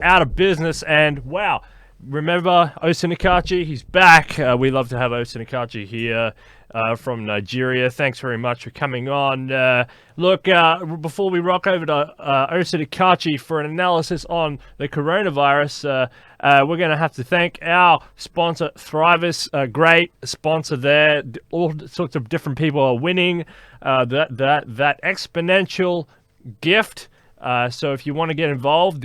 out of business. And wow, remember Osinakachi? He's back. We love to have Osinakachi here from Nigeria. Thanks very much for coming on. Look, before we rock over to Osinakachi for an analysis on the coronavirus, we're going to have to thank our sponsor, Thrivus, a great sponsor there. All sorts of different people are winning that exponential gift. So if you want to get involved,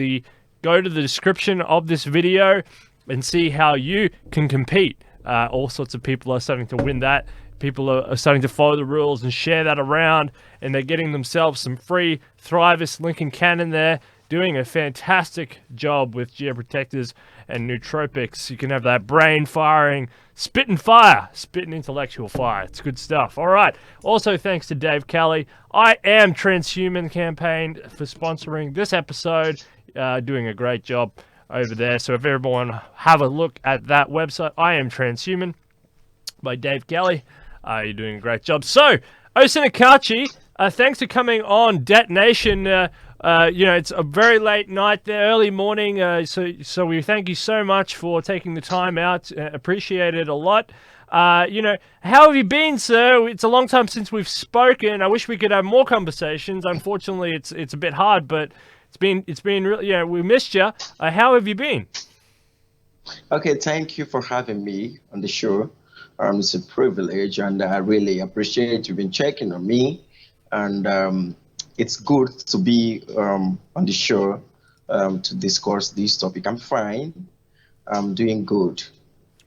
go to the description of this video and see how you can compete. All sorts of people are starting to win that. People are starting to follow the rules and share that around, and they're getting themselves some free Thrivus Lincoln Cannon there, doing a fantastic job with geoprotectors and nootropics. You can have that brain firing, spitting intellectual fire. It's good stuff. All right. Also, thanks to Dave Kelly, I Am Transhuman campaign for sponsoring this episode. Doing a great job over there. So if everyone have a look at that website, I Am Transhuman by Dave Kelly. You're doing a great job. So, Osinakachi, thanks for coming on Detonation. It's a very late night there, early morning. So we thank you so much for taking the time out. Appreciate it a lot. How have you been, sir? It's a long time since we've spoken. I wish we could have more conversations. Unfortunately, it's a bit hard, but it's been really, we missed you. How have you been? Okay, thank you for having me on the show. It's a privilege, and I really appreciate you've been checking on me. And it's good to be on the show to discuss this topic. I'm fine. I'm doing good.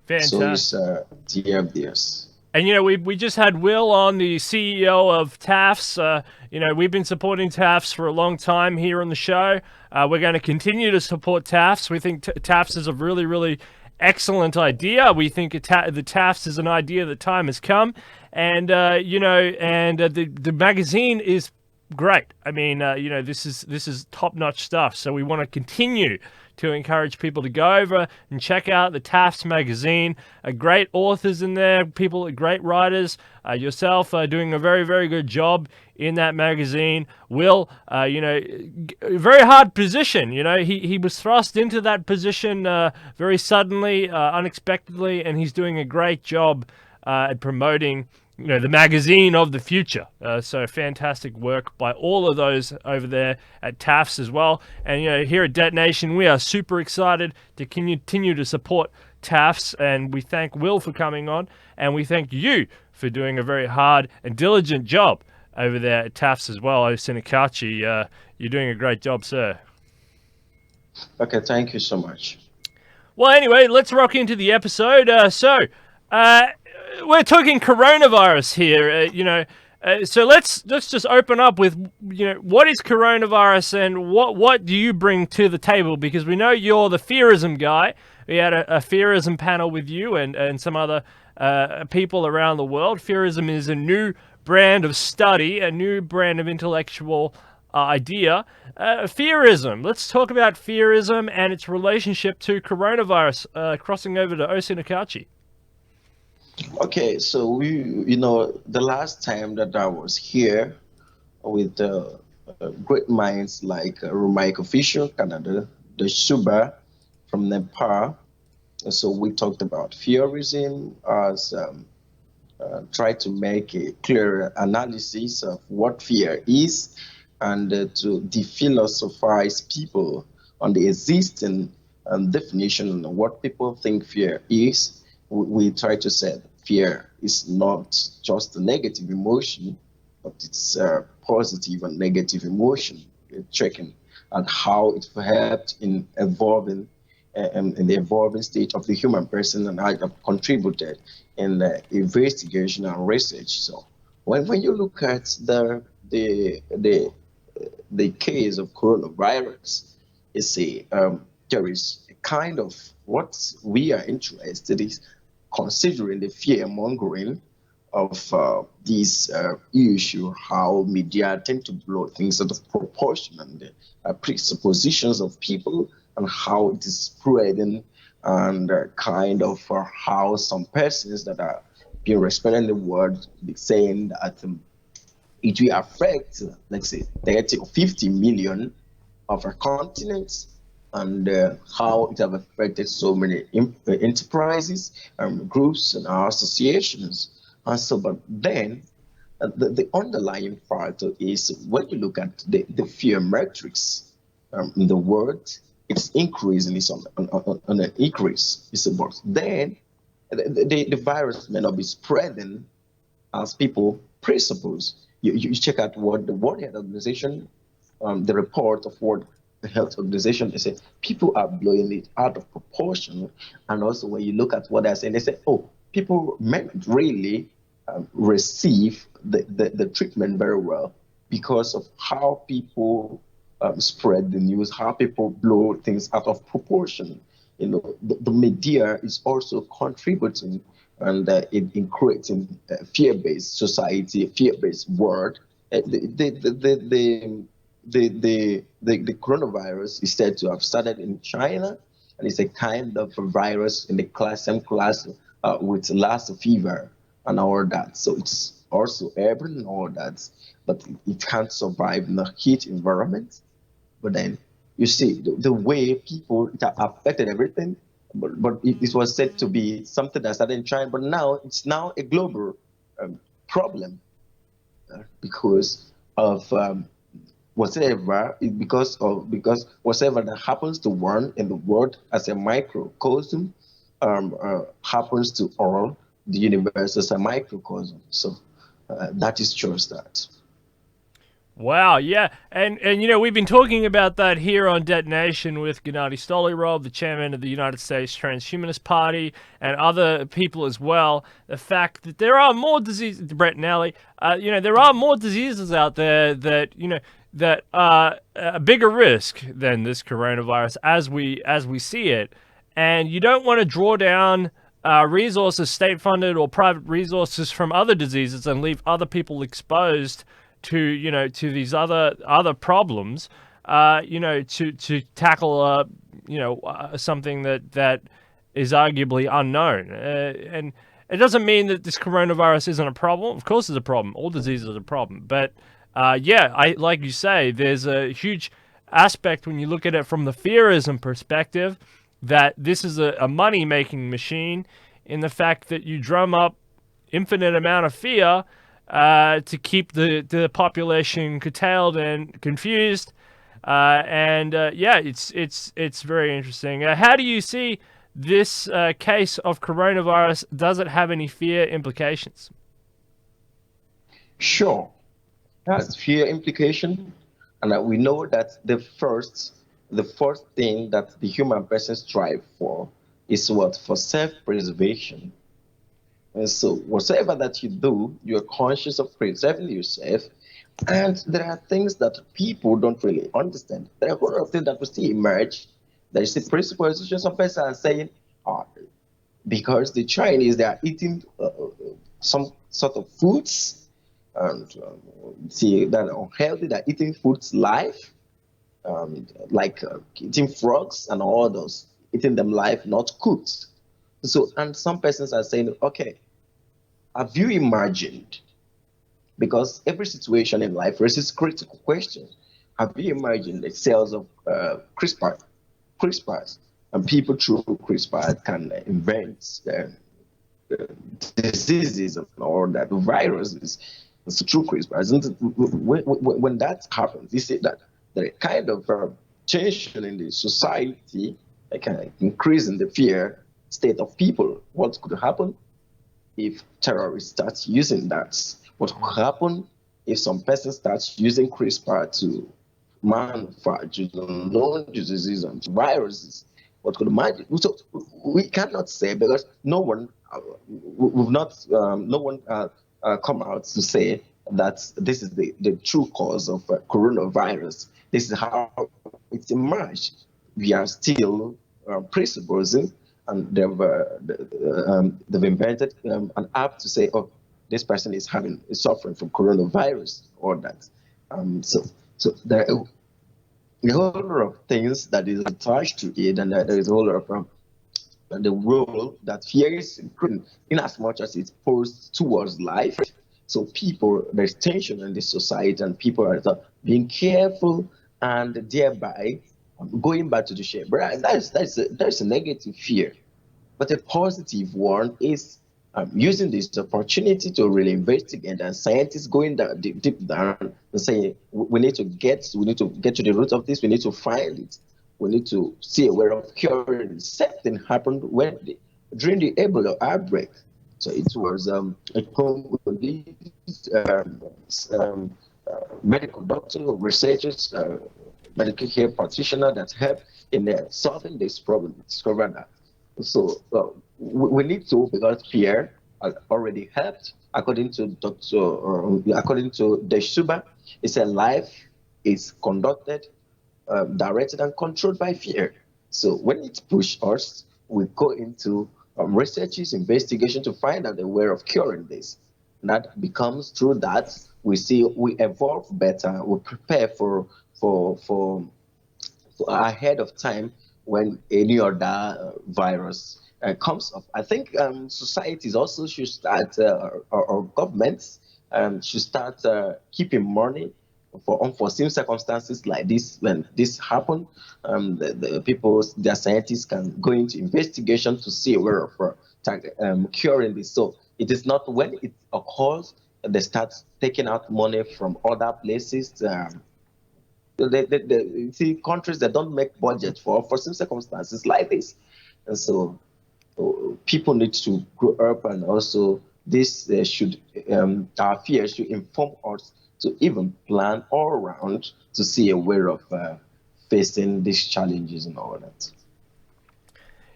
Fantastic. So it's TFDs. And we just had Will on, the CEO of TAFFD. We've been supporting TAFFD for a long time here on the show. We're going to continue to support TAFFD. We think TAFFD is a really, really excellent idea. We think the TAFFD is an idea that time has come. And the magazine is great. I mean, this is top-notch stuff. So we want to continue to encourage people to go over and check out the TAFFD magazine. Great authors in there, great writers. Yourself doing a very, very good job in that magazine. Will, very hard position. He was thrust into that position very suddenly, unexpectedly, and he's doing a great job at promoting the magazine of the future. So fantastic work by all of those over there at TAFFD as well. And here at Detonation, we are super excited to continue to support TAFFD, and we thank Will for coming on, and we thank you for doing a very hard and diligent job over there at TAFFD as well. Osinakachi, you're doing a great job, sir. Okay, thank you so much. Well, anyway, let's rock into the episode. We're talking coronavirus here, so let's just open up with, what is coronavirus and what do you bring to the table? Because we know you're the fearism guy. We had a fearism panel with you and some other people around the world. Fearism is a new brand of study, a new brand of intellectual idea. Fearism. Let's talk about fearism and its relationship to coronavirus. Crossing over to Osinakachi. Okay, so the last time that I was here with great minds like Rumiko Fisher, Canada, the Shuba from Nepal. So we talked about fearism as try to make a clear analysis of what fear is and to de-philosophize people on the existing definition of what people think fear is. We try to say fear is not just a negative emotion, but it's a positive and negative emotion. We're checking on how it helped in evolving in the evolving state of the human person and how it contributed in the investigation and research. So when you look at the case of coronavirus, there is a kind of what we are interested in considering the fear mongering of this issue, how media tend to blow things out of proportion and the presuppositions of people and how it is spreading and kind of how some persons that are being respected in the world be saying that it will affect, let's say, 30 or 50 million of our continents. and how it have affected so many enterprises, groups, and associations. And so, but then the underlying factor is when you look at the fear metrics in the world, it's increasing, it's on an increase. It's about then the virus may not be spreading as people presuppose. You check out what the World Health Organization, the report of World Health Organization, they say people are blowing it out of proportion. And also when you look at what they're saying, they say, oh, people may not really receive the treatment very well because of how people spread the news, how people blow things out of proportion. The media is also contributing, and in creating a fear-based society, a fear-based world. The coronavirus is said to have started in China, and it's a kind of a virus in the same class with Lassa fever and all that. So it's also airborne and all that, but it can't survive in a heat environment. But then you see the way people, it affected everything. But it was said to be something that started in China, but now it's now a global problem because of because whatever that happens to one in the world as a microcosm happens to all the universe as a microcosm. So that is just that. Wow, yeah, and we've been talking about that here on Detonation with Gennady Stolyrov, the chairman of the United States Transhumanist-Party, and other people as well. The fact that there are more diseases, Brett and Ali, there are more diseases out there that are a bigger risk than this coronavirus as we see it, and you don't want to draw down resources, state-funded or private resources, from other diseases and leave other people exposed to these other problems, to tackle something that is arguably unknown, and it doesn't mean that this coronavirus isn't a problem. Of course, it's a problem. All diseases are a problem, but I like you say, there's a huge aspect when you look at it from the fearism perspective that this is a money-making machine, in the fact that you drum up infinite amount of fear to keep the population curtailed and confused, it's very interesting. How do you see this case of coronavirus? Does it have any fear implications? Sure, that's fear implication, and we know that the first thing that the human person strive for is what? For self-preservation. And so whatever that you do, you're conscious of preserving yourself. And there are things that people don't really understand. There are a lot of things that will still emerge. There is a presupposition. Some persons are saying, oh, because the Chinese, they are eating some sort of foods, and see that are unhealthy, they're eating foods live, like eating frogs and all those, eating them live, not cooked. So, and some persons are saying, okay, have you imagined? Because every situation in life raises critical questions. Have you imagined the cells of CRISPRs, and people through CRISPR can invent diseases and all that, viruses? So through CRISPR, isn't it? When that happens, you see that the kind of tension in the society, like increase in the fear state of people. What could happen if terrorists start using that? What could happen if some person starts using CRISPR to manufacture known diseases and viruses? What could imagine? So we cannot say, because no one, we've not, no one come out to say that this is the true cause of coronavirus. This is how it's emerged. We are still presupposing, and they've invented an app to say, oh, this person is suffering from coronavirus or that. So there are a whole lot of things that is attached to it, and there is a whole lot of the role that fear is in as much as it's posed towards life. So people, there's tension in this society, and people are being careful, and thereby Going back to the share, but that's a negative fear. But a positive one is using this opportunity to really investigate, and scientists going down deep down and saying we need to get to the root of this. We need to find it. We need to see a way of curing it. Something happened during the Ebola outbreak. So it was a Congolese medical doctor, researchers, medical care practitioner that helped in solving this problem, discover that. So we need to, because fear has already helped. According to Deshuba, it's a life is conducted, directed and controlled by fear. So when it pushes us, we go into researches, investigation to find out a way of curing this. And that becomes through that we evolve better, we prepare for for ahead of time when any other virus comes up. I think societies also should start, or governments should start keeping money for unforeseen circumstances like this. When this happen, the people, their scientists can go into investigation to see where of curing this. So it is not when it occurs they start taking out money from other places. You see countries that don't make budget for some circumstances like this, and so people need to grow up, and also this should our fears should inform us to even plan all around to see a way of facing these challenges and all that.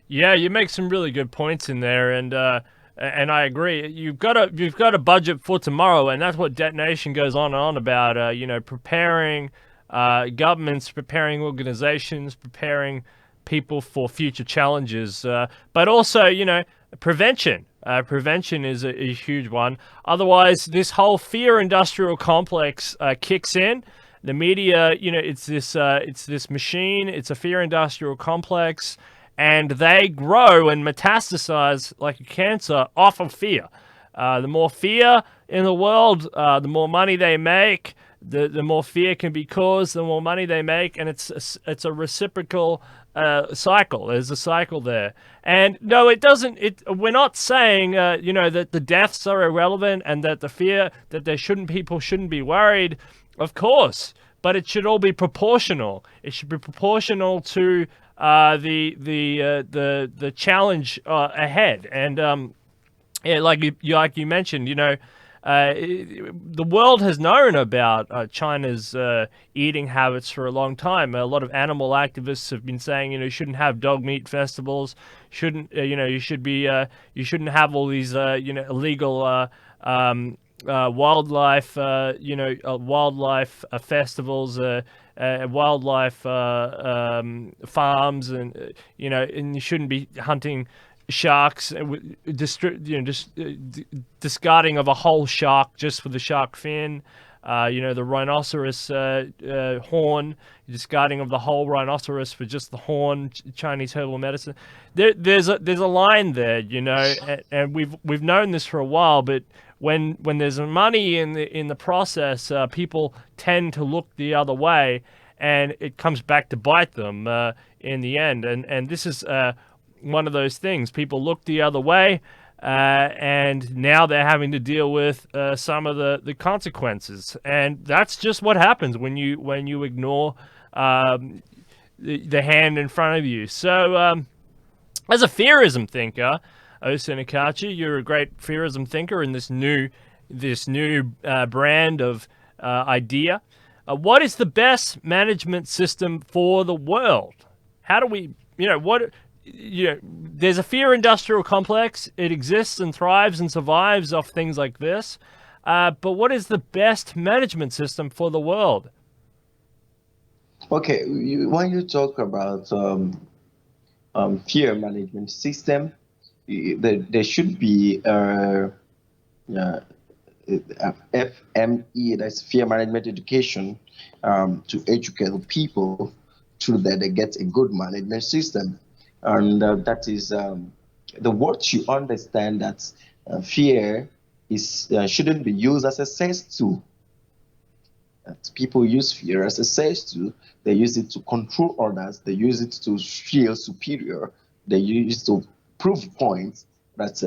Yeah, you make some really good points in there, and I agree. You've got a budget for tomorrow, and that's what Detonation goes on and on about. Preparing governments, preparing organizations, preparing people for future challenges, but also prevention. Prevention is a huge one. Otherwise, this whole fear industrial complex kicks in. The media, it's this machine. It's a fear industrial complex. And they grow and metastasize like a cancer off of fear. The more fear in the world, the more money they make. The more fear can be caused, the more money they make, and it's a reciprocal cycle. There's a cycle there, and no, it doesn't. We're not saying that the deaths are irrelevant and that the fear that people shouldn't be worried. Of course, but it should all be proportional. It should be proportional to the challenge ahead. And like you mentioned, the world has known about China's eating habits for a long time. A lot of animal activists have been saying, you shouldn't have dog meat festivals. You shouldn't have all these, illegal wildlife, wildlife festivals, wildlife farms, and and you shouldn't be hunting sharks, discarding of a whole shark just for the shark fin. The rhinoceros horn, discarding of the whole rhinoceros for just the horn. Chinese herbal medicine. There's a line there, and we've known this for a while, but when there's money in the process, people tend to look the other way, and it comes back to bite them in the end. And this is one of those things. People look the other way, and now they're having to deal with some of the consequences. And that's just what happens when you ignore the hand in front of you. So, as a fearism thinker, Osinakachi, you're a great fearism thinker in this new brand of idea. What is the best management system for the world? How do we, there's a fear industrial complex. It exists and thrives and survives off things like this. But what is the best management system for the world? Okay, when you talk about fear management system, there should be FME, that's fear management education, to educate people so that they get a good management system. And that is the words you understand that fear is shouldn't be used as a cess tool. That people use fear as a says to. They use it to control others. They use it to feel superior. They use it to prove points that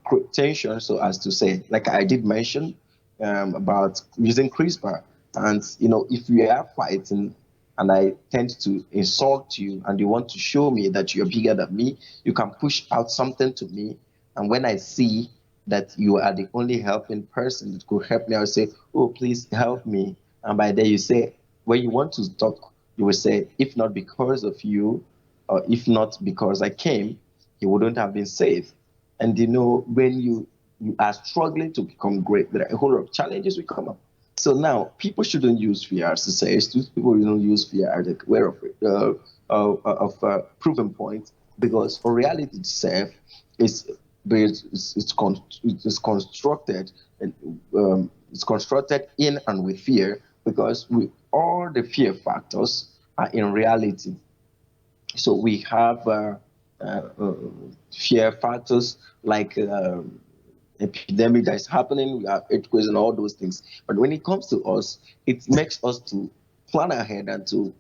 create tension, so as to say, like I did mention about using CRISPR. And if we are fighting and I tend to insult you and you want to show me that you're bigger than me, you can push out something to me. And when I see that you are the only helping person that could help me, I'll say, oh, please help me. And by then you say, when you want to talk, you will say, if not because of you, or if not because I came, he wouldn't have been saved. And when you are struggling to become great, there are a whole lot of challenges will come up. So now people shouldn't use fear as a say. People don't use fear as a way of proven point, because for reality itself is it's constructed, and it's constructed in and with fear, because all the fear factors are in reality. So we have fear factors like epidemic that is happening, we have earthquakes and all those things. But when it comes to us, it makes us to plan ahead and to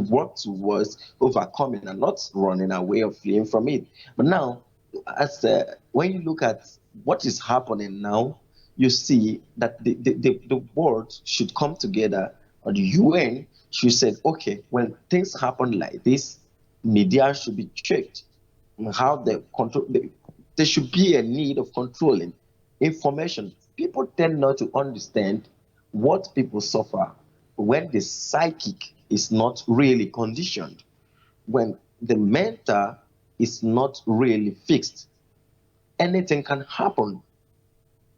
work towards overcoming and not running away or fleeing from it. But now, as when you look at what is happening now, you see that the world should come together, or the UN should say, okay, when things happen like this, media should be checked on how they control. There should be a need of controlling information. People tend not to understand what people suffer when the psychic is not really conditioned, when the mental is not really fixed. Anything can happen.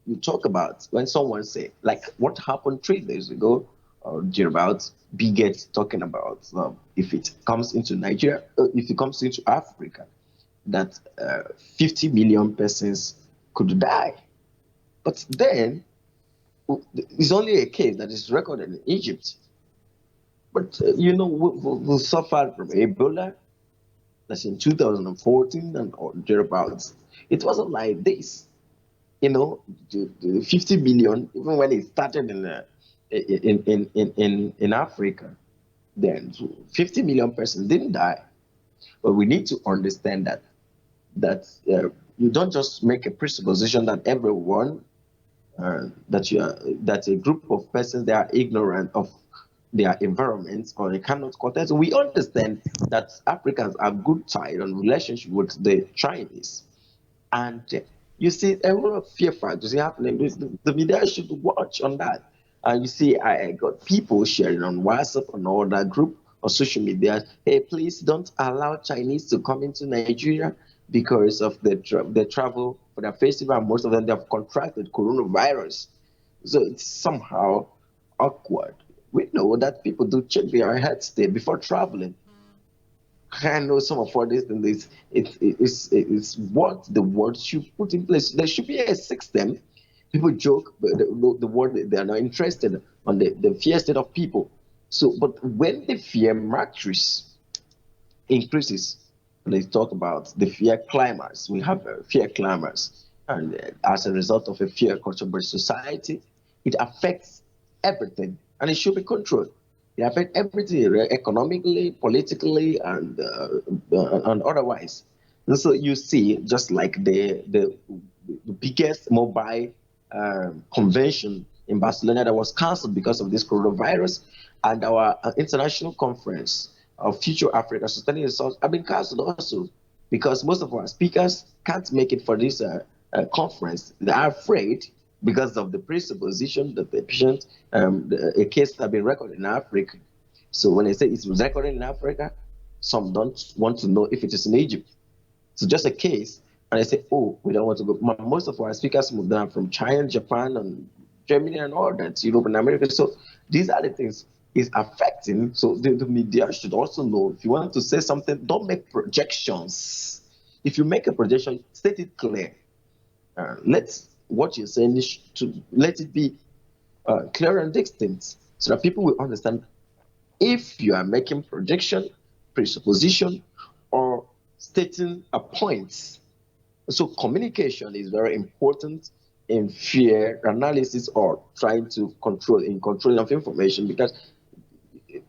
You talk about when someone say, like what happened 3 days ago, or thereabouts, Bigot talking about if it comes into Nigeria, if it comes into Africa, that 50 million persons could die. But then it's only a case that is recorded in Egypt. But we suffered from Ebola, that's in 2014 and or thereabouts. It wasn't like this. The 50 million, even when it started in Africa, then 50 million persons didn't die. But we need to understand that you don't just make a presupposition that everyone that a group of persons, they are ignorant of their environment or they cannot contest. We understand that Africans are good tied on relationship with the Chinese, and you see a lot of fear factors happening. The media should watch on that. And you see, I got people sharing on WhatsApp and all that group or social media. Hey, please don't allow Chinese to come into Nigeria because of the travel for their festival. Most of them, they have contracted coronavirus. So it's somehow awkward. We know that people do check their health state before traveling. I know some of all these things. It's what the world should put in place. There should be a system. People joke, but the world, they are not interested on the fear state of people. So, but when the fear matrix increases, let's talk about the fear climbers. We have fear climbers, and as a result of a fear culture based society, it affects everything, and it should be controlled. It affects everything, right? Economically, politically, and otherwise. And so you see, just like the biggest mobile convention in Barcelona that was cancelled because of this coronavirus, and our international conference of Future Africa Sustaining Resource have been cancelled also, because most of our speakers can't make it for this conference. They are afraid because of the presupposition that the patient, a case has been recorded in Africa. So when they say it's recorded in Africa, some don't want to know if it is in Egypt. So just a case, and I say, oh, we don't want to go. Most of our speakers moved down from China, Japan, and Germany, and all that, Europe and America. So these are the things is affecting. So the media should also know, if you want to say something, don't make projections. If you make a projection, state it clear. Let what you're saying let it be clear and distinct, so that people will understand if you are making projection, presupposition, or stating a point. So communication is very important in fear analysis or trying to control of information, because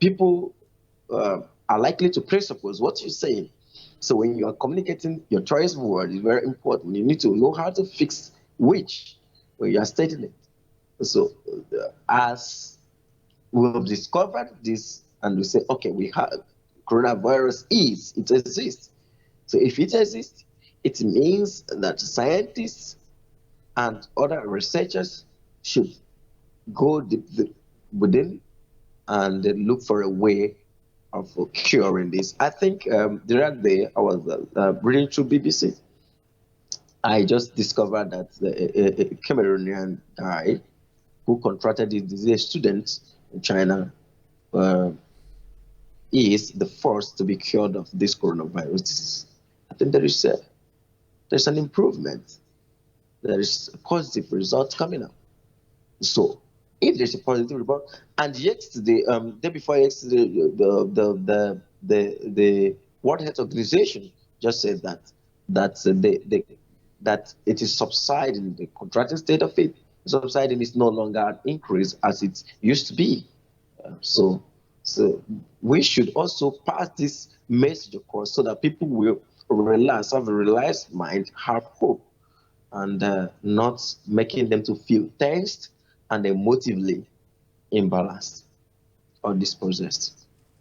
people are likely to presuppose what you're saying. So when you are communicating, your choice of word is very important. You need to know how to fix which when you are stating it. So as we have discovered this, and we say, okay, we have coronavirus it exists. So if it exists, it means that scientists and other researchers should go within and look for a way of curing this. I think the other day I was reading through BBC. I just discovered that a Cameroonian guy who contracted this disease, a student in China, uh, is the first to be cured of this coronavirus disease. I think there's an improvement. There is a positive result coming up. So if there's a positive report, and yesterday, day before yesterday, the World Health Organization just said that it is subsiding. The contracting state of it subsiding is no longer an increase as it used to be. So, so we should also pass this message across so that people will relax, have a relaxed mind, have hope, and not making them to feel tensed and emotively imbalanced or dispossessed.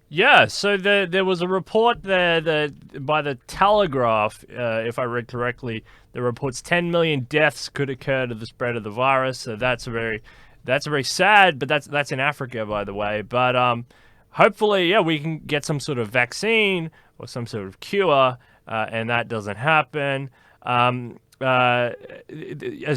Yeah, so there was a report there that by the Telegraph, if I read correctly, that reports 10 million deaths could occur to the spread of the virus. So that's very sad, but that's in Africa, by the way. But hopefully, yeah, we can get some sort of vaccine or some sort of cure, and that doesn't happen. As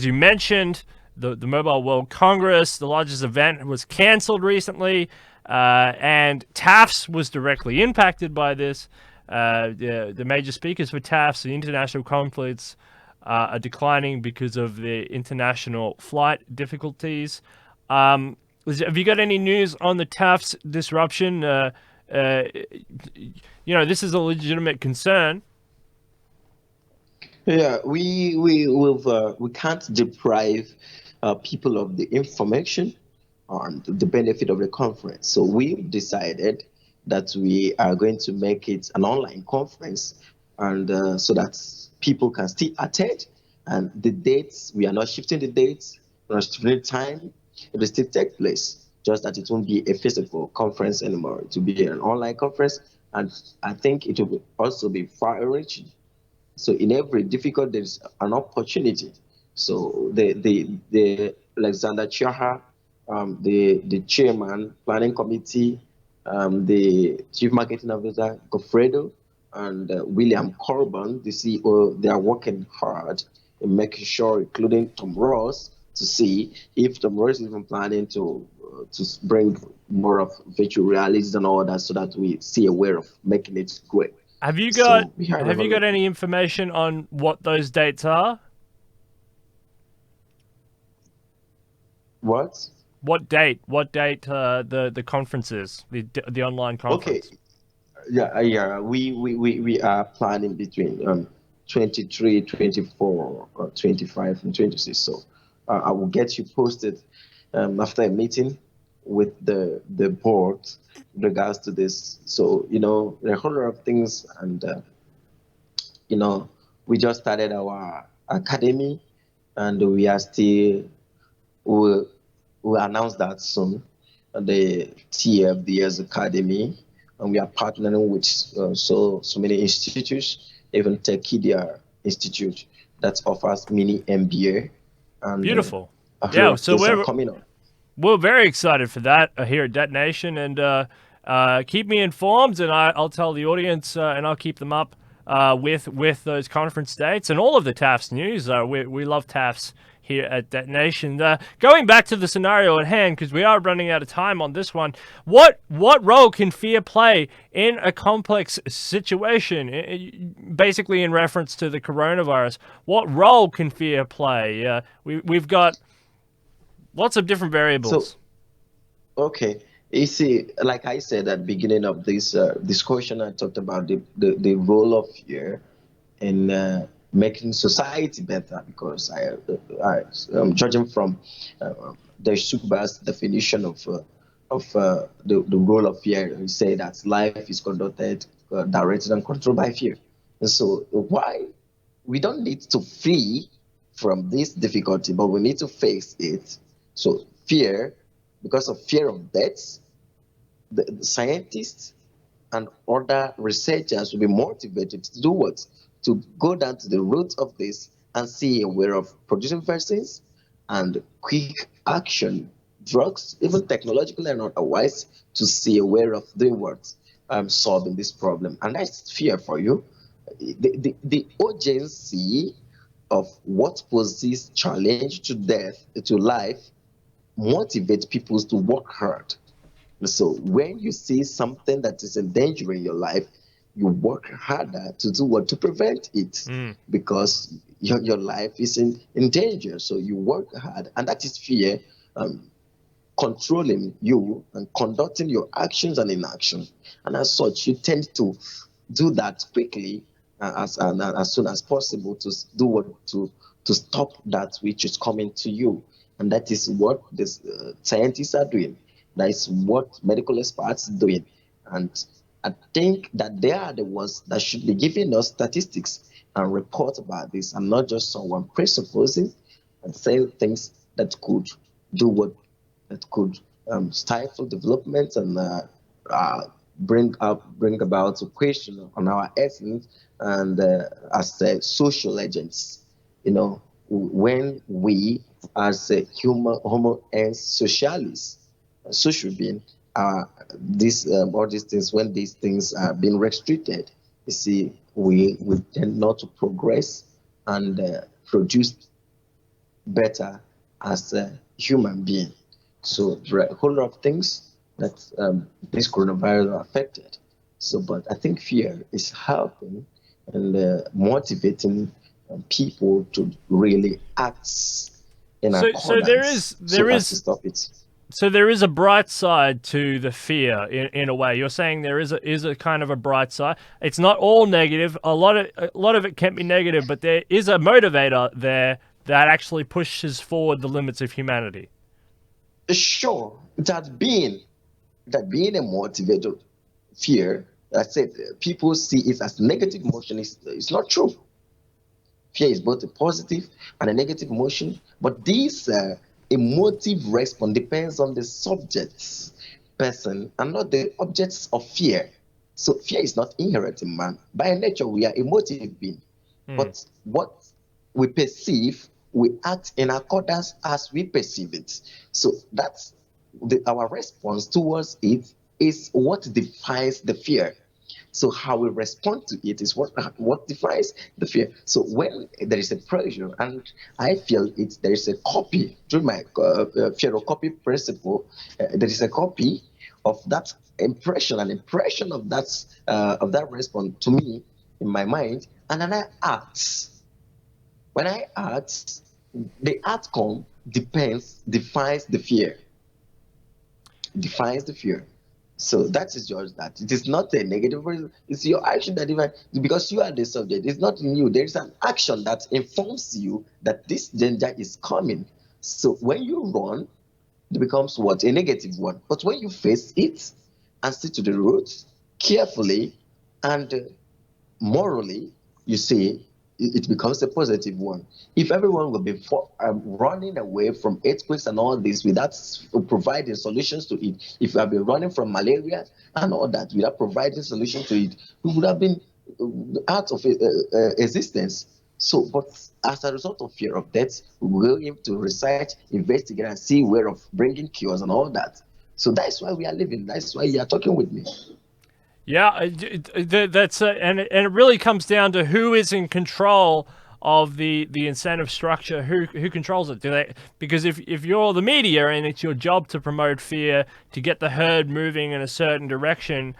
you mentioned, the Mobile World Congress, the largest event, was canceled recently. And TAFFS was directly impacted by this. The major speakers for TAFFS, the international conflicts, are declining because of the international flight difficulties. Have you got any news on the TAFFS disruption? This is a legitimate concern. Yeah, we can't deprive people of the information on the benefit of the conference. So we decided that we are going to make it an online conference, and so that people can still attend. And the dates, we are not shifting the dates, we're not shifting the time. It will still take place, just that it won't be a physical conference anymore. It will be an online conference, and I think it will also be far-reaching. So in every difficult, there is an opportunity. So the Alexander Chiaha, the chairman, planning committee, the chief marketing officer, Goffredo, and William Corbin, the CEO, they are working hard in making sure, including Tom Ross, to see if Tom Ross is even planning to bring more of virtual realities and all that, so that we see a way of making it great. Have you got So we have have you got any information on what those dates are? what? What date? What date? The conference is the online Okay, conference. yeah. We are planning between 23, 24, 25, and 26. So I will get you posted after a meeting with the board in regards to this. So there are a whole lot of things, and you know, we just started our academy, and we are still we'll, we'll announce that soon. The TFDS Academy, and we are partnering with so many institutes, even Techidia Institute that offers mini MBA, and Beautiful. a whole lot Yeah. of So things are we're coming up. we're very excited for that here at Detonation, and keep me informed, and I'll tell the audience, and I'll keep them up with those conference dates and all of the TAFFS news. We love TAFFS here at Detonation. Going back to the scenario at hand, because we are running out of time on this one. What role can fear play in a complex situation? Basically, in reference to the coronavirus, what role can fear play? We've got lots of different So, variables. okay. You see, like I said at the beginning of this discussion, I talked about the role of fear in making society better, because judging from the Suba's definition of the role of fear, you say that life is conducted, directed, and controlled by fear. And so, why we don't need to flee from this difficulty, but we need to face it. So, fear, because of fear of death, the scientists and other researchers will be motivated to do what? To go down to the root of this and see a way of producing vaccines and quick action drugs, even technologically and otherwise, to see a way of doing what? Solving this problem. And that's fear for you. The urgency of what poses challenge to death, to life, motivates people to work hard. So when you see something that is endangering your life, you work harder to do what? To prevent it, because your life is in danger. So you work hard, and that is fear controlling you and conducting your actions and inaction. And as such, you tend to do that quickly, as soon as possible, to do what? To stop that which is coming to you. And that is what the scientists are doing. That is what medical experts are doing. And I think that they are the ones that should be giving us statistics and report about this, and not just someone presupposing and saying things that could do what? That could stifle development and bring about a question on our essence and as social agents. When we as a human homo ens socialis, social being, these all these things, when these things are being restricted, you see, we tend not to progress and produce better as a human being. So there are a whole lot of things that this coronavirus are affected. So, but I think fear is helping and motivating people to really act in accordance so as to stop it. So there is a bright side to the fear in a way. You're saying there is a kind of a bright side. It's not all negative. A lot of it can be negative, but there is a motivator there that actually pushes forward the limits of humanity. Sure, that being a motivator, fear, I said people see it as negative emotion. It's not true. Fear is both a positive and a negative emotion, but this emotive response depends on the subject's person and not the objects of fear. So fear is not inherent in man. By nature, we are emotive being. But what we perceive, we act in accordance as we perceive it. So that's our response towards it is what defines the fear. So how we respond to it is what defines the fear. So when there is a pressure, and I feel there is a copy through my copy principle. There is a copy of that impression, an impression of that response to me in my mind, and then I act. When I act, the outcome defines the fear. Defines the fear. So that is just that. It is not a negative. It's your action that even because you are the subject. It's not in you. There is an action that informs you that this danger is coming. So when you run, it becomes what? A negative one. But when you face it and stick to the roots carefully and morally, you see, it becomes a positive one. If everyone will be running away from earthquakes and all this without providing solutions to it, if we have been running from malaria and all that without providing solutions to it, we would have been out of existence. So, but as a result of fear of death, we go into research, investigate, and see where of bringing cures and all that. So that's why we are living. That's why you are talking with me. Yeah, that's and it really comes down to who is in control of the incentive structure. Who controls it? Because if you're the media and it's your job to promote fear, to get the herd moving in a certain direction,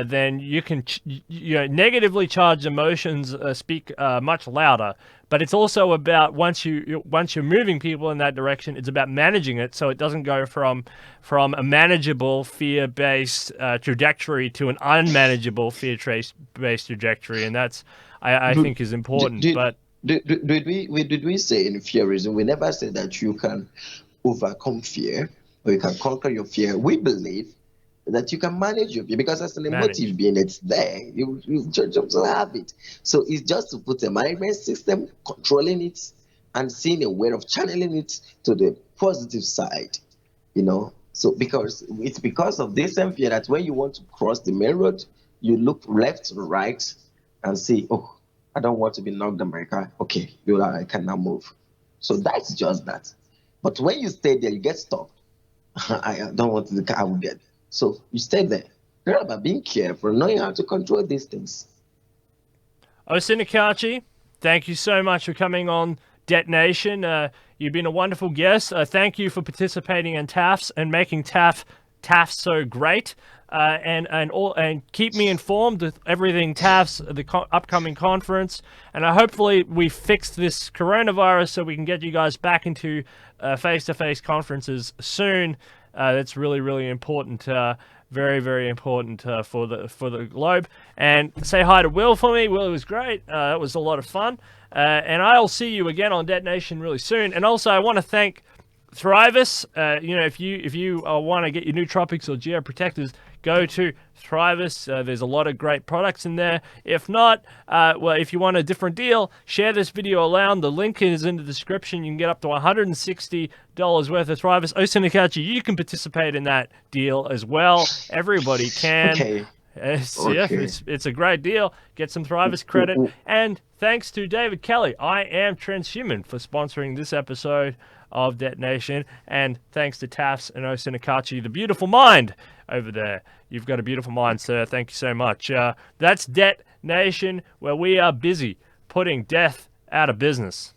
then you can negatively charged emotions speak much louder. But it's also about once you're moving people in that direction, it's about managing it so it doesn't go from a manageable fear-based trajectory to an unmanageable fear-based trajectory, and that's I think is important. Did we say in fearism we never said that you can overcome fear or you can conquer your fear? We believe that you can manage your fear because as an emotive being, it's there. You just have it. So it's just to put a management system controlling it and seeing a way of channeling it to the positive side. So it's because of this same fear that when you want to cross the main road, you look left to right and see, oh, I don't want to be knocked on my car. Okay, I can now move. So that's just that. But when you stay there, you get stuck. I don't want the car, I will get. So you stay there. It's not about being careful, knowing how to control these things. Osinakachi, thank you so much for coming on Detonation. You've been a wonderful guest. Thank you for participating in TAFFs and making TAFF so great. And keep me informed with everything TAFFs, the upcoming conference. And hopefully we fixed this coronavirus so we can get you guys back into face-to-face conferences soon. That's really, really important. Very, very important for the globe. And say hi to Will for me. Will, it was great. It was a lot of fun. And I'll see you again on Detonation really soon. And also, I want to thank Thrivus. If you want to get your nootropics or geoprotectors, go to Thrivus. There's a lot of great products in there. If not, if you want a different deal, share this video around. The link is in the description. You can get up to $160 worth of Thrivus. Osinakachi, you can participate in that deal as well. Everybody can. Okay. Yeah, it's a great deal. Get some Thrivus credit. And thanks to David Kelly, I Am Transhuman, for sponsoring this episode of Detonation. And thanks to TAFFs and Osinakachi, the beautiful mind over there. You've got a beautiful mind, sir. Thank you so much. That's Detonation, where we are busy putting death out of business.